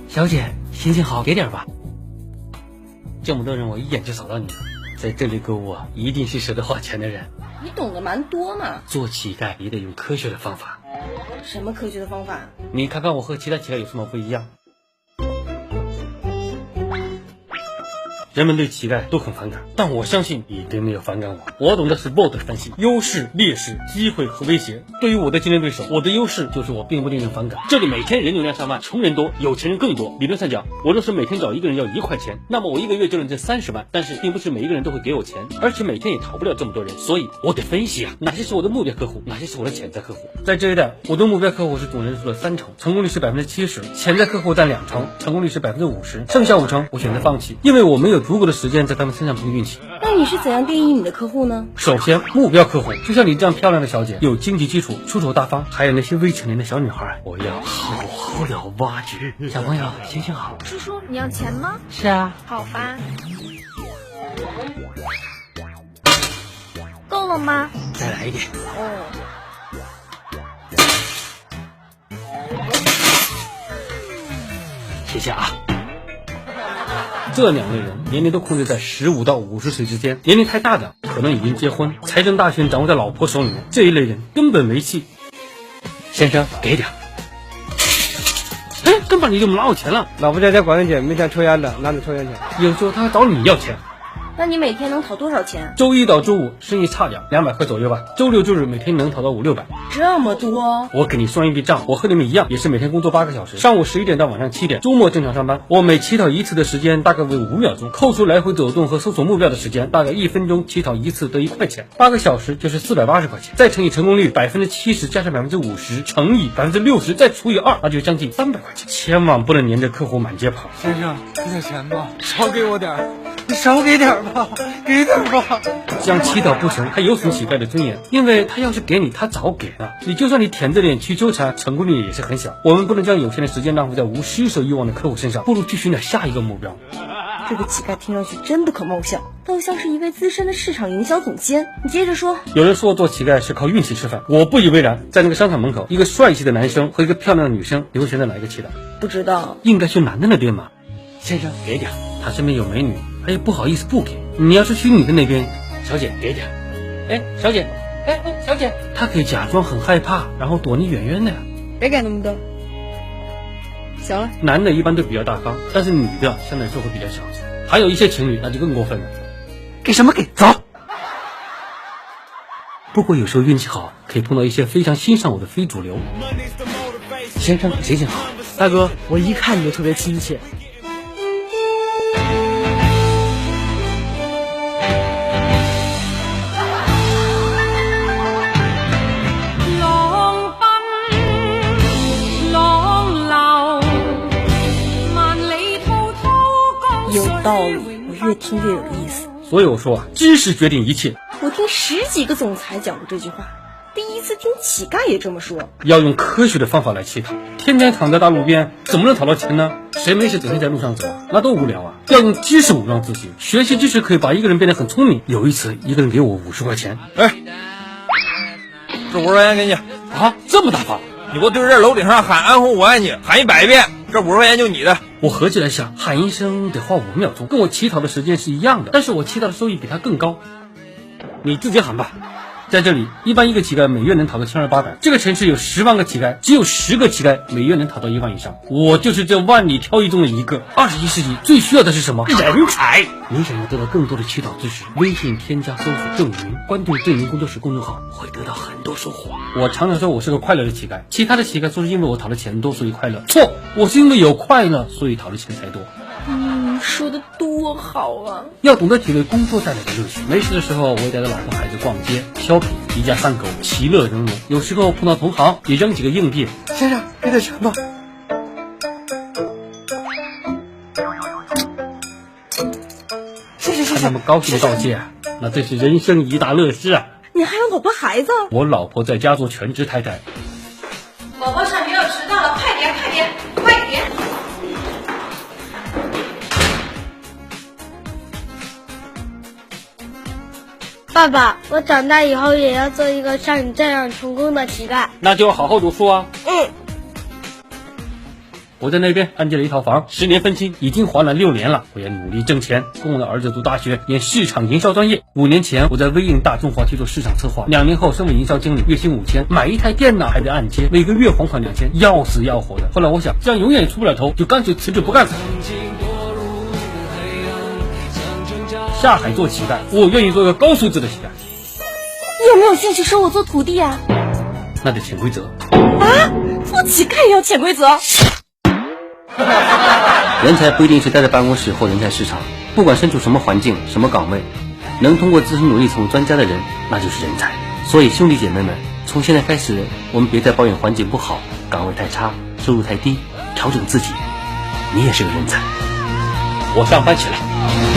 小姐，心情好，给点吧。这么多人，我一眼就扫到你了。在这里购物啊，一定是舍得花钱的人。你懂得蛮多嘛。做乞丐也得用科学的方法。什么科学的方法？你看看我和其他乞丐有什么不一样？人们对乞丐都很反感，但我相信一定没有反感我。我懂的是 SWOT 分析，优势、劣势、机会和威胁。对于我的竞争对手，我的优势就是我并不令人反感。这里每天人流量上万，穷人多，有钱人更多。理论上讲，我若是每天找一个人要1块钱，那么我一个月就能挣30万。但是并不是每一个人都会给我钱，而且每天也逃不了这么多人，所以我得分析啊，哪些是我的目标客户，哪些是我的潜在客户。在这一代，我的目标客户是总人数的30%，成功率是70%，潜在客户占2%，成功率是50%，剩下5成我选择放弃，因为我没有足够的时间在他们身上拼运气。那你是怎样定义你的客户呢？首先，目标客户就像你这样漂亮的小姐，有经济基础，出手大方，还有那些未成年的小女孩，我要好好的挖掘。小朋友，心情好。叔叔，你要钱吗？是啊。好吧。够了吗？再来一点。谢谢啊。这2类人年龄都控制在15到50岁之间，年龄太大的可能已经结婚，财政大权掌握在老婆手里面，这一类人根本没戏。先生，给点。根本你就拿我钱了。老婆家在广东姐没钱抽烟的，拿着抽烟钱。有时候他还找你要钱。那你每天能讨多少钱？周一到周五生意差点，200块左右吧。周六周日每天能讨到500-600。这么多？我给你算一笔账，我和你们一样，也是每天工作8个小时，上午11点到晚上7点，周末正常上班。我每乞讨一次的时间大概为5秒钟，扣除来回走动和搜索目标的时间，大概1分钟乞讨一次得1块钱，8个小时就是480块钱，再乘以成功率70%加上50%乘以60%再除以2，那就将近300块钱。千万不能黏着客户满街跑。先生，给点钱吧，少给我点儿，你少给点吧，给点吧。这样乞讨不成，还有损乞丐的尊严，因为他要是给你，他早给了。你就算你舔着脸去纠缠，成功率也是很小。我们不能将有限的时间浪费在无需求欲望的客户身上，不如去寻找下一个目标。这个乞丐听上去真不可貌相，倒像是一位资深的市场营销总监。你接着说。有人说做乞丐是靠运气吃饭，我不以为然。在那个商场门口，一个帅气的男生和一个漂亮的女生，你会选择哪一个乞讨？不知道。应该去男的那边嘛。先生，给点。他身边有美女，他也不好意思不给。你要是去女的那边，小姐给点。小姐，小姐，他可以假装很害怕，然后躲你远远的呀。别给那么多。行了。男的一般都比较大方，但是女的相对来说会比较小气。还有一些情侣那就更过分了。给什么给？走。不过有时候运气好，可以碰到一些非常欣赏我的非主流。先生，心情好。大哥，我一看你就特别亲切。有道理，我越听越有意思。所以我说啊，知识决定一切。我听10几个总裁讲过这句话，第一次听乞丐也这么说。要用科学的方法来乞讨，天天躺在大路边，怎么能讨到钱呢？谁没事整天在路上走，那多无聊啊！要用知识武装自己，学习知识可以把一个人变得很聪明。有一次，一个人给我50块钱，这50块钱给你啊，这么大方！你给我对着楼顶上喊安红我爱你，喊100遍，这50块钱就你的。我合计了一下，喊一声得花5秒钟，跟我乞讨的时间是一样的，但是我乞讨的收益比他更高。你自己喊吧。在这里，一般一个乞丐每月能讨到7800，这个城市有10万个乞丐，只有10个乞丐每月能讨到1万以上。我就是这万里挑一中的一个。21世纪最需要的是什么？人才！你想要得到更多的乞讨知识，微信添加搜索郑云，关注郑云工作室公众号，会得到很多收获。我常常说我是个快乐的乞丐，其他的乞丐说是因为我讨的钱多所以快乐，错，我是因为有快乐所以讨的钱才多。说的多好啊！要懂得体会工作带来的乐趣。没事的时候，我也带着老婆孩子逛街 shopping， 一家3口其乐融融。有时候碰到同行，也扔几个硬币。先生，给点钱吧。谢谢。看他们高兴的道谢，那这是人生一大乐事啊！你还有老婆孩子？我老婆在家做全职太太。宝宝上学要迟到了，快点！爸爸，我长大以后也要做一个像你这样成功的乞丐。那就好好读书啊。我在那边安置了一套房，10年分期，已经还了6年了。我也努力挣钱，供我的儿子读大学，念市场营销专业。5年前我在微影大中华去做市场策划，2年后升为营销经理，月薪5000，买一台电脑还得按揭，每个月还款2000，要死要活的。后来我想，这样永远也出不了头，就干脆辞职不干了。下海做乞丐，我愿意做个高素质的乞丐。你有没有兴趣收我做徒弟啊？那得潜规则啊！做乞丐也要潜规则？人才不一定是待在办公室或人才市场，不管身处什么环境、什么岗位，能通过自身努力成为专家的人，那就是人才。所以兄弟姐妹们，从现在开始，我们别再抱怨环境不好、岗位太差、收入太低，调整自己，你也是个人才。我上班去了。